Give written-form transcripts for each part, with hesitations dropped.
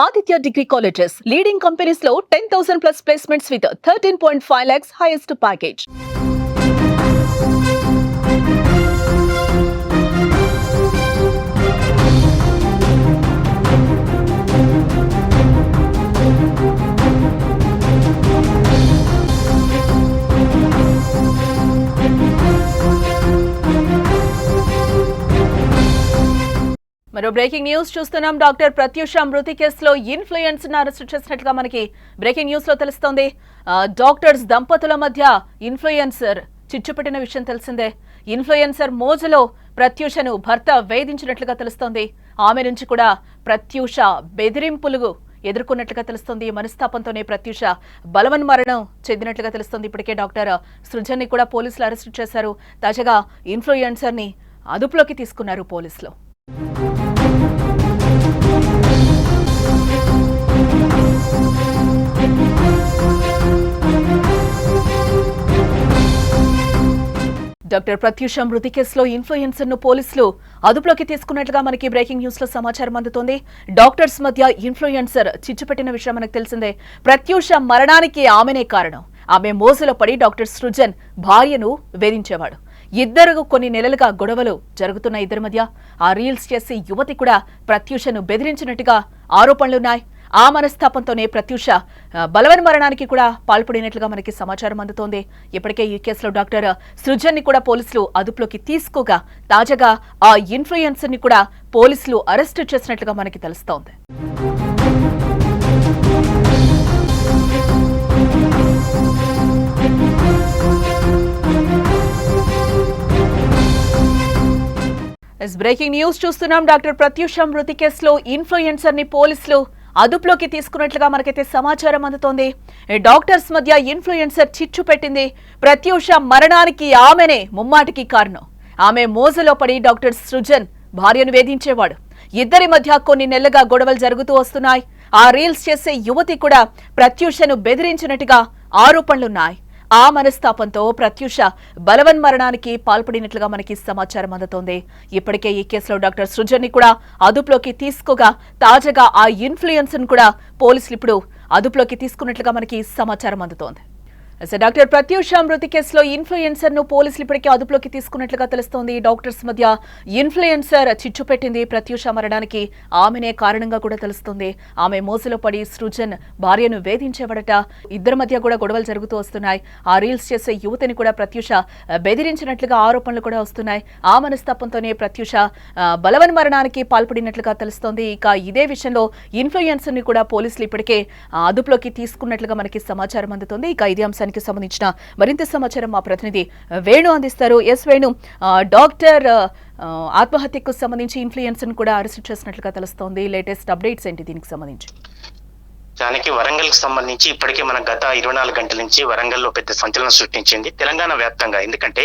Aditya Degree Colleges, leading companies low 10,000 plus placements with 13.5 lakhs highest package. మరో breaking news చూస్తున్నాం. Doctor Pratyusha మృతి కేసులో influencer arrest చేసినట్లుగా మనకి బ్రేకింగ్ న్యూస్ లో తెలుస్తోంది. డాక్టర్స్ దంపతుల మధ్య ఇన్ఫ్లుయెన్సర్ చిచ్చుపెట్టిన విషయం తెలిసిందే. ఇన్ఫ్లుయెన్సర్ మోజులో ప్రత్యూషను భర్త వేధించినట్లుగా తెలుస్తోంది. ఆమె నుంచి కూడా ప్రత్యూష బెదిరింపులు ఎదుర్కొన్నట్లుగా తెలుస్తోంది. మనస్తాపంతోనే ప్రత్యూష బలవన్మరణం చెందినట్లుగా తెలుస్తోంది. ఇప్పటికే డాక్టర్ సృజన్ ని కూడా పోలీసులు అరెస్ట్ చేశారు. తాజాగా ఇన్ఫ్లుయెన్సర్ ని అదుపులోకి తీసుకున్నారు పోలీసులు. డాక్టర్ ప్రత్యూష మృతి కేసులో ఇన్ఫ్లుయెన్సర్ ను పోలీసులు అదుపులోకి తీసుకున్నట్లుగా మనకి బ్రేకింగ్ న్యూస్ లో సమాచారం అందుతోంది. డాక్టర్స్ మధ్య ఇన్ఫ్లుయెన్సర్ చిచ్చుపెట్టిన విషయం మనకు తెలిసిందే. ప్రత్యూష మరణానికి ఆమెనే కారణం. ఆమె మోసలో పడి డాక్టర్ సృజన్ భార్యను వేధించేవాడు. ఇద్దరు కొన్ని నెలలుగా గొడవలు జరుగుతున్న ఇద్దరి మధ్య ఆ రీల్స్ చేసి యువతి కూడా ప్రత్యూషను బెదిరించినట్టుగా ఆరోపణలున్నాయి. ఆ మనస్తాపంతోనే ప్రత్యూష బలవన్మరణానికి కూడా పాల్పడినట్లుగా మనకి సమాచారం అందుతోంది. ఇప్పటికే ఈ కేసులో డాక్టర్ సృజన్ ని కూడా పోలీసులు అదుపులోకి తీసుకోగా తాజాగా ఆ ఇన్ఫ్లుయెన్సర్ ని కూడా పోలీసులు అరెస్టు చేసినట్లుగా మనకి తెలుస్తోంది. బ్రేకింగ్ న్యూస్ చూస్తున్నాం. డాక్టర్ ప్రత్యూష మృతి కేసులో ఇన్ఫ్లుయెన్సర్ ని పోలీసులు అదుపులోకి తీసుకున్నట్లుగా మనకైతే సమాచారం అందుతోంది. డాక్టర్స్ మధ్య ఇన్ఫ్లుయెన్సర్ చిచ్చు పెట్టింది. ప్రత్యూష మరణానికి ఆమెనే ముమ్మాటికి కారణం. ఆమె మోజలో పడి డాక్టర్ సృజన్ భార్యను వేధించేవాడు. ఇద్దరి మధ్య కొన్ని నెలలుగా గొడవలు జరుగుతూ వస్తున్నాయి. ఆ రీల్స్ చేసే యువతి కూడా ప్రత్యూషను బెదిరించినట్టుగా ఆరోపణలున్నాయి. ఆ మనస్తాపంతో ప్రత్యూష బలవన్మరణానికి పాల్పడినట్లుగా మనకి సమాచారం అందుతోంది. ఇప్పటికే ఈ కేసులో డాక్టర్ సృజన్ ని కూడా అదుపులోకి తీసుకోగా తాజాగా ఆ ఇన్ఫ్లుయెన్సర్ ను కూడా పోలీసులు ఇప్పుడు అదుపులోకి తీసుకున్నట్లుగా మనకి సమాచారం అందుతోంది. డాక్టర్ ప్రత్యూష మృతి కేసులో ఇన్ఫ్లుయెన్సర్ ను పోలీసులు ఇప్పటికే అదుపులోకి తీసుకున్నట్లుగా తెలుస్తోంది. డాక్టర్స్ మధ్య ఇన్ఫ్లుయెన్సర్ చిచ్చు పెట్టింది. ప్రత్యూష మరణానికి ఆమెనే కారణంగా కూడా తెలుస్తోంది. ఆమె మోసలో పడి సృజన్ భార్యను వేధించేవాడట. ఇద్దరి మధ్య కూడా గొడవలు జరుగుతూ వస్తున్నాయి. ఆ రీల్స్ చేసే యువతిని కూడా ప్రత్యూష బెదిరించినట్లుగా ఆరోపణలు కూడా వస్తున్నాయి. ఆ మనస్తాపంతోనే ప్రత్యూష బలవన్మరణానికి పాల్పడినట్లుగా తెలుస్తోంది. ఇక ఇదే విషయంలో ఇన్ఫ్లుయెన్సర్ ని కూడా పోలీసులు ఇప్పటికే అదుపులోకి తీసుకున్నట్లుగా మనకి సమాచారం అందుతోంది. ఇక ఇదే అంశానికి సంబంధించిన మరింత సమాచారం మా ప్రతినిధి వేణు అందిస్తారు. ఎస్ వేణు, డాక్టర్ ఆత్మహత్యకు సంబంధించి ఇన్ఫ్లుయెన్సర్ కూడా అరెస్ట్ చేసినట్లుగా తెలుస్తోంది. లేటెస్ట్ అప్డేట్స్ ఏంటి దీనికి సంబంధించి? దానికి వరంగల్ కి సంబంధించి ఇప్పటికే మన గత 24 గంటల నుంచి వరంగల్ లో పెద్ద సంచలనం సృష్టించింది తెలంగాణ వ్యాప్తంగా. ఎందుకంటే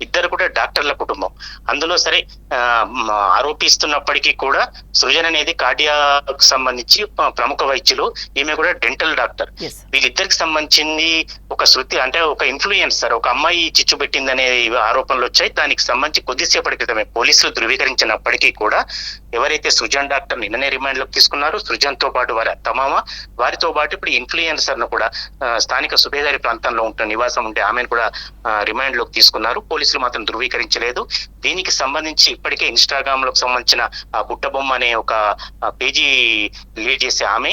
ఇద్దరు కూడా డాక్టర్ల కుటుంబం. అందులో సరే ఆరోపిస్తున్నప్పటికీ కూడా సృజన్ అనేది కార్డియాకు సంబంధించి ప్రముఖ వైద్యులు, ఈమె కూడా డెంటల్ డాక్టర్. వీళ్ళిద్దరికి సంబంధించింది ఒక శృతి అంటే ఒక ఇన్ఫ్లుయెన్సర్, ఒక అమ్మాయి చిచ్చు పెట్టిందనే ఆరోపణలు వచ్చాయి. దానికి సంబంధించి కొద్దిసేపటి క్రితమే పోలీసులు ధృవీకరించినప్పటికీ కూడా ఎవరైతే సృజన్ డాక్టర్ నిన్ననే రిమాండ్ లోకి తీసుకున్నారో, సృజన్ తో పాటు వారి అత్తమామ, వారితో పాటు ఇప్పుడు ఇన్ఫ్లుయెన్సర్ ను కూడా స్థానిక సుబేదారి ప్రాంతంలో ఉంటున్న నివాసం ఉంటే ఆమెను కూడా రిమాండ్ లోకి తీసుకున్నారు. పోలీసులు మాత్రం ధృవీకరించలేదు. దీనికి సంబంధించి ఇప్పటికే ఇన్స్టాగ్రామ్ లోకి సంబంధించిన ఆ బుట్టబొమ్మ అనే ఒక పేజీ లీడ్ చేసే ఆమె,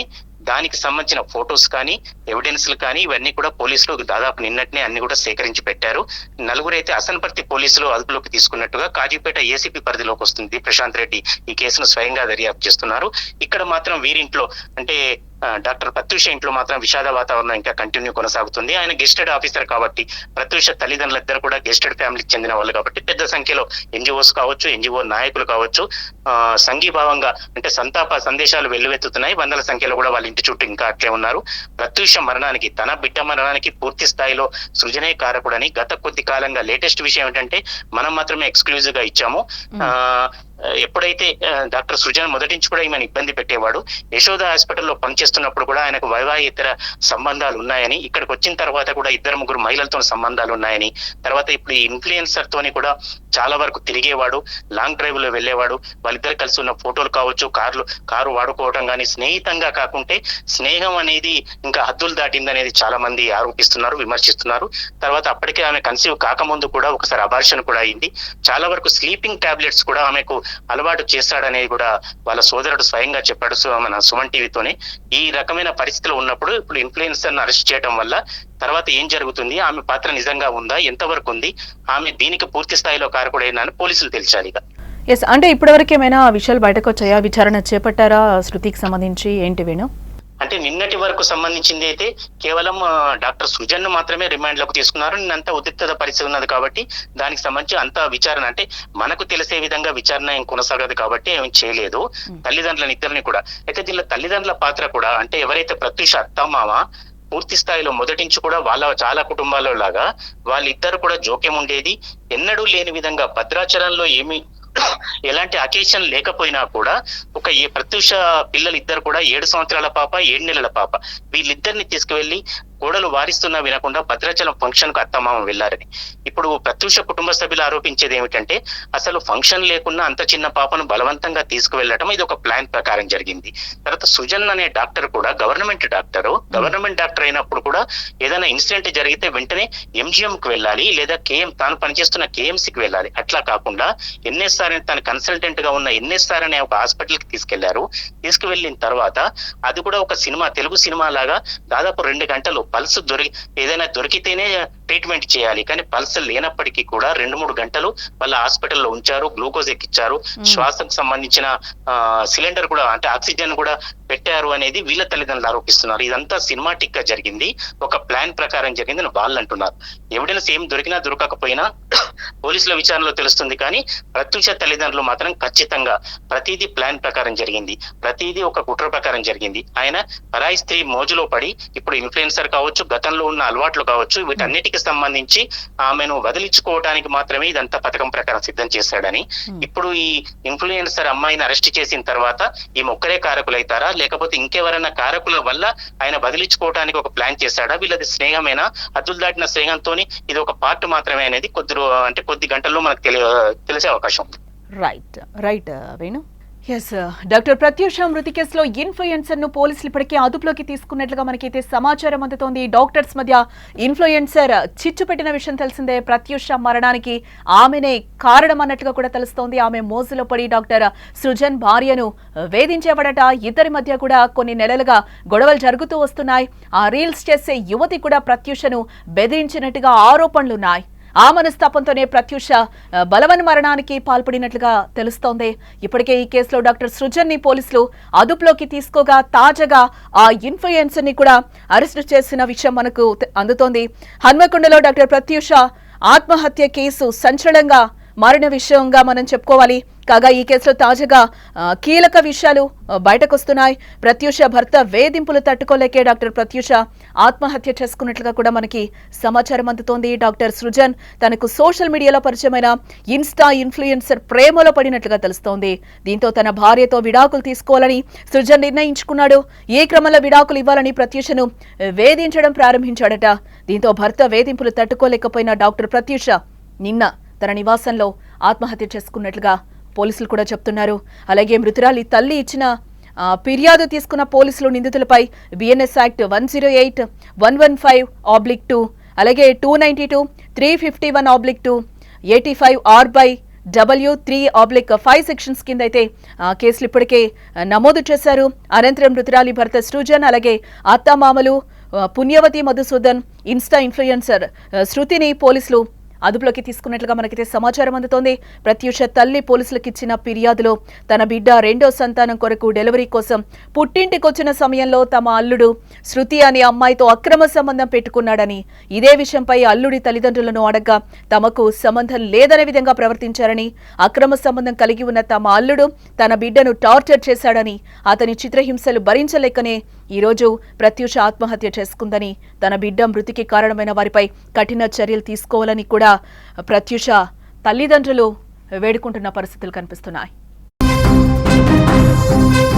దానికి సంబంధించిన ఫొటోస్ కానీ ఎవిడెన్స్లు కానీ ఇవన్నీ కూడా పోలీసులు దాదాపు నిన్నటినే అన్ని కూడా సేకరించి పెట్టారు. నలుగురైతే అసన్పర్తి పోలీసులు అదుపులోకి తీసుకున్నట్టుగా కాజీపేట ఏసీపీ పరిధిలోకి వస్తుంది. ప్రశాంత్ రెడ్డి ఈ కేసును స్వయంగా దర్యాప్తు చేస్తున్నారు. ఇక్కడ మాత్రం వీరింట్లో అంటే డాక్టర్ ప్రత్యూష ఇంట్లో మాత్రం విషాద వాతావరణం ఇంకా కంటిన్యూ కొనసాగుతుంది. ఆయన గెస్టెడ్ ఆఫీసర్ కాబట్టి, ప్రత్యూష తల్లిదండ్రులిద్దరు కూడా గెస్టెడ్ ఫ్యామిలీకి చెందిన వాళ్ళు కాబట్టి పెద్ద సంఖ్యలో ఎన్జిఓస్ కావచ్చు, ఎన్జిఓ నాయకులు కావచ్చు సంఘీభావంగా అంటే సంతాప సందేశాలు వెల్లువెత్తుతున్నాయి. వందల సంఖ్యలో కూడా వాళ్ళ ఇంటి చుట్టూ ఇంకా అట్లే ఉన్నారు. ప్రత్యూష మరణానికి, తన బిడ్డ మరణానికి పూర్తి స్థాయిలో సృజనే కారకుడని గత కొద్ది కాలంగా లేటెస్ట్ విషయం ఏంటంటే మనం మాత్రమే ఎక్స్క్లూజివ్ గా ఇచ్చాము. ఎప్పుడైతే డాక్టర్ సృజన్ మొదటి నుంచి కూడా ఈమెను ఇబ్బంది పెట్టేవాడు. యశోద హాస్పిటల్లో పనిచేస్తున్నప్పుడు కూడా ఆయనకు వైవాహితర సంబంధాలు ఉన్నాయని, ఇక్కడికి వచ్చిన తర్వాత కూడా 2-3 మహిళలతో సంబంధాలు ఉన్నాయని, తర్వాత ఇప్పుడు ఈ ఇన్ఫ్లుయెన్సర్ తోని కూడా చాలా వరకు తిరిగేవాడు, లాంగ్ డ్రైవ్ లో వెళ్ళేవాడు, వాళ్ళిద్దరు కలిసి ఉన్న ఫోటోలు కావచ్చు, కారు వాడుకోవడం కానీ స్నేహితంగా కాకుంటే స్నేహం అనేది ఇంకా హద్దులు దాటిందనేది చాలా మంది ఆరోపిస్తున్నారు, విమర్శిస్తున్నారు. తర్వాత అప్పటికే ఆమె కన్సీవ్ కాకముందు కూడా ఒకసారి అబార్షన్ కూడా అయింది. చాలా వరకు స్లీపింగ్ టాబ్లెట్స్ కూడా ఆమెకు అలవాటు చేస్తాడనేది కూడా వాళ్ళ సోదరుడు స్వయంగా చెప్పాడు మన సుమన్ టీవీతోనే. ఈ రకమైన పరిస్థితులు ఉన్నప్పుడు ఇప్పుడు ఇన్ఫ్లుయెన్సర్ అరెస్ట్ చేయడం వల్ల తర్వాత ఏం జరుగుతుంది, ఆమె పాత్ర నిజంగా ఉందా, ఎంతవరకు ఉంది, ఆమె దీనికి పూర్తి స్థాయిలో కారకుడైనా అని పోలీసులు తెలిచాలి. ఎస్, అంటే ఇప్పటివరకు ఏమైనా విషయాలు బయటకు వచ్చాయా? విచారణ చేపట్టారా శృతికి సంబంధించి? ఏంటి వేణు? అంటే నిన్నటి వరకు సంబంధించింది అయితే కేవలం డాక్టర్ సృజన్ మాత్రమే రిమాండ్ లోకి తీసుకున్నారు. నిన్నంతా ఉద్రిక్తత పరిస్థితి ఉన్నది కాబట్టి దానికి సంబంధించి అంత విచారణ అంటే మనకు తెలిసే విధంగా విచారణ ఏం కొనసాగదు కాబట్టి ఏం చేయలేదు. తల్లిదండ్రులని ఇద్దరిని కూడా అయితే దీనిలో తల్లిదండ్రుల పాత్ర కూడా అంటే ఎవరైతే ప్రత్యూష అత్తమామ పూర్తి స్థాయిలో మొదటి నుంచి కూడా వాళ్ళ చాలా కుటుంబాల్లో లాగా వాళ్ళిద్దరు కూడా జోక్యం ఉండేది. ఎన్నడూ లేని విధంగా భద్రాచలంలో ఎలాంటి అకేషన్ లేకపోయినా కూడా ప్రత్యూష పిల్లలు ఇద్దరు కూడా 7 సంవత్సరాల పాప, 7 నెలల పాప, వీళ్ళిద్దరిని తీసుకువెళ్లి కోడలు వారిస్తున్నా వినకుండా భద్రాచలం ఫంక్షన్ కు అత్తమామ వెళ్లారని. ఇప్పుడు ప్రత్యూష కుటుంబ సభ్యులు ఆరోపించేది ఏమిటంటే అసలు ఫంక్షన్ లేకున్నా అంత చిన్న పాపను బలవంతంగా తీసుకువెళ్లడం ఇది ఒక ప్లాన్ ప్రకారం జరిగింది. తర్వాత సుజన్ అనే డాక్టర్ కూడా గవర్నమెంట్ డాక్టర్ అయినప్పుడు కూడా ఏదైనా ఇన్సిడెంట్ జరిగితే వెంటనే ఎంజిఎం కు వెళ్ళాలి, లేదా తాను పనిచేస్తున్న కేఎంసీకి వెళ్ళాలి. అట్లా కాకుండా ఎన్ఎస్ఆర్ అని తన కన్సల్టెంట్ గా ఉన్న ఎన్ఎస్ఆర్ అనే ఒక హాస్పిటల్ కి తీసుకువెళ్ళిన తర్వాత అది కూడా ఒక సినిమా, తెలుగు సినిమా లాగా దాదాపు 2 గంటలు పల్స్ ఏదైనా దొరికితేనే ట్రీట్మెంట్ చేయాలి, కానీ పల్స్ లేనప్పటికీ కూడా 2-3 గంటలు వాళ్ళ హాస్పిటల్లో ఉంచారు, గ్లూకోజ్ ఎక్కించారు, శ్వాసకు సంబంధించిన సిలిండర్ కూడా అంటే ఆక్సిజన్ కూడా పెట్టారు అనేది వీళ్ళ తల్లిదండ్రులు ఆరోపిస్తున్నారు. ఇదంతా సినిమాటిక్ గా జరిగింది, ఒక ప్లాన్ ప్రకారం జరిగింది అని వాళ్ళు అంటున్నారు. ఎవిడెన్స్ ఏం దొరికినా దొరకకపోయినా పోలీసుల విచారణలో తెలుస్తుంది, కానీ ప్రత్యూష తల్లిదండ్రులు మాత్రం ఖచ్చితంగా ప్రతిదీ ప్లాన్ ప్రకారం జరిగింది, ప్రతిదీ ఒక కుట్ర ప్రకారం జరిగింది. ఆయన పరాయి స్త్రీ మోజులో పడి ఇప్పుడు ఇన్ఫ్లుయెన్సర్ కావచ్చు, గతంలో ఉన్న అలవాట్లు కావచ్చు, వీటన్నిటికీ సంబంధించి ఆమెను వదిలించుకోవడానికి మాత్రమే ఇదంతా పథకం ప్రకారం సిద్ధం చేశాడని. ఇప్పుడు ఈ ఇన్ఫ్లుయెన్సర్ అమ్మాయిని అరెస్ట్ చేసిన తర్వాత ఈమె ఒక్కరే కారకులైతారా, లేకపోతే ఇంకెవరైనా కారకుల వల్ల ఆయన బదిలించుకోవడానికి ఒక ప్లాన్ చేశాడా, వీళ్ళది స్నేహమేనా, హద్దులు దాటిన స్నేహంతోని ఇది ఒక పార్ట్ మాత్రమే అనేది కొద్ది గంటల్లో మనకు తెలిసే అవకాశం ఉంది. Right Venu. Yes, doctor Pratyusha మృతి కేసులో ఇన్ఫ్లుయెన్సర్ ను పోలీసులు ఇప్పటికే అదుపులోకి తీసుకున్నట్లుగా మనకైతే సమాచారం అందుతోంది. డాక్టర్స్ మధ్య ఇన్ఫ్లుయెన్సర్ చిచ్చు పెట్టిన విషయం తెలిసిందే. ప్రత్యూష మరణానికి ఆమెనే కారణం అన్నట్లుగా కూడా తెలుస్తోంది. ఆమె మోజులో పడి డాక్టర్ సృజన్ భార్యను వేధించేవాడట. ఇద్దరి మధ్య కూడా కొన్ని నెలలుగా గొడవలు జరుగుతూ వస్తున్నాయి. ఆ రీల్స్ చేసే యువతి కూడా ప్రత్యూషను బెదిరించినట్టుగా ఆరోపణలున్నాయి. ఆ మనస్తాపంతోనే ప్రత్యూష బలవన్ మరణానికి పాల్పడినట్లుగా తెలుస్తోంది. ఇప్పటికే ఈ కేసులో డాక్టర్ సృజన్ ని పోలీసులు అదుపులోకి తీసుకోగా తాజాగా ఆ ఇన్ఫ్లుయెన్సర్ ని కూడా అరెస్టు చేసిన విషయం మనకు అందుతోంది. హన్మకొండలో డాక్టర్ ప్రత్యూష ఆత్మహత్య కేసు సంచలనంగా మారిన విషయంగా మనం చెప్పుకోవాలి. కాగా ఈ కేసులో తాజాగా కీలక విషయాలు బయటకొస్తున్నాయి. ప్రత్యూష భర్త వేధింపులు తట్టుకోలేకే డాక్టర్ ప్రత్యూష ఆత్మహత్య చేసుకున్నట్లుగా కూడా మనకి సమాచారం అందుతోంది. డాక్టర్ సృజన్ తనకు సోషల్ మీడియాలో పరిచయమైన ఇన్స్టా ఇన్ఫ్లుయెన్సర్ ప్రేమలో పడినట్లుగా తెలుస్తోంది. దీంతో తన భార్యతో విడాకులు తీసుకోవాలని సృజన్ నిర్ణయించుకున్నాడు. ఈ క్రమంలో విడాకులు ఇవ్వాలని ప్రత్యూషను వేధించడం ప్రారంభించాడట. దీంతో భర్త వేధింపులు తట్టుకోలేకపోయిన డాక్టర్ ప్రత్యూష నిన్న తన నివాసంలో ఆత్మహత్య చేసుకున్నట్లుగా పోలీసులు కూడా చెప్తున్నారు. అలాగే మృతురాలి తల్లి ఇచ్చిన ఫిర్యాదు తీసుకున్న పోలీసులు నిందితులపై బిఎన్ఎస్ యాక్ట్ 108, 115/2 అలాగే 292, 351/2, 85R/W3/5 సెక్షన్స్ కింద అయితే కేసులు ఇప్పటికే నమోదు చేశారు. అనంతరం మృతురాలి భర్త సృజన్ అలాగే అత్తమామలు పుణ్యవతి మధుసూదన్ ఇన్స్టా ఇన్ఫ్లుయెన్సర్ శృతిని పోలీసులు అదుపులోకి తీసుకున్నట్లుగా మనకైతే సమాచారం అందుతోంది. ప్రత్యూష తల్లి పోలీసులకు ఇచ్చిన ఫిర్యాదులో తన బిడ్డ 2వ సంతానం కొరకు డెలివరీ కోసం పుట్టింటికొచ్చిన సమయంలో తమ అల్లుడు శృతి అనే అమ్మాయితో అక్రమ సంబంధం పెట్టుకున్నాడని, ఇదే విషయంపై అల్లుడి తల్లిదండ్రులను అడగ్గా తమకు సంబంధం లేదనే విధంగా ప్రవర్తించారని, అక్రమ సంబంధం కలిగి ఉన్న తమ అల్లుడు తన బిడ్డను టార్చర్ చేశాడని, అతని చిత్రహింసలు భరించలేకనే ఈరోజు ప్రత్యూష ఆత్మహత్య చేసుకుందని, తన బిడ్డ మృతికి కారణమైన వారిపై కఠిన చర్యలు తీసుకోవాలని కూడా ప్రత్యూష తల్లిదండ్రులు వేడుకుంటున్న పరిస్థితులు కనిపిస్తున్నాయి. ధన్యవాదాలు.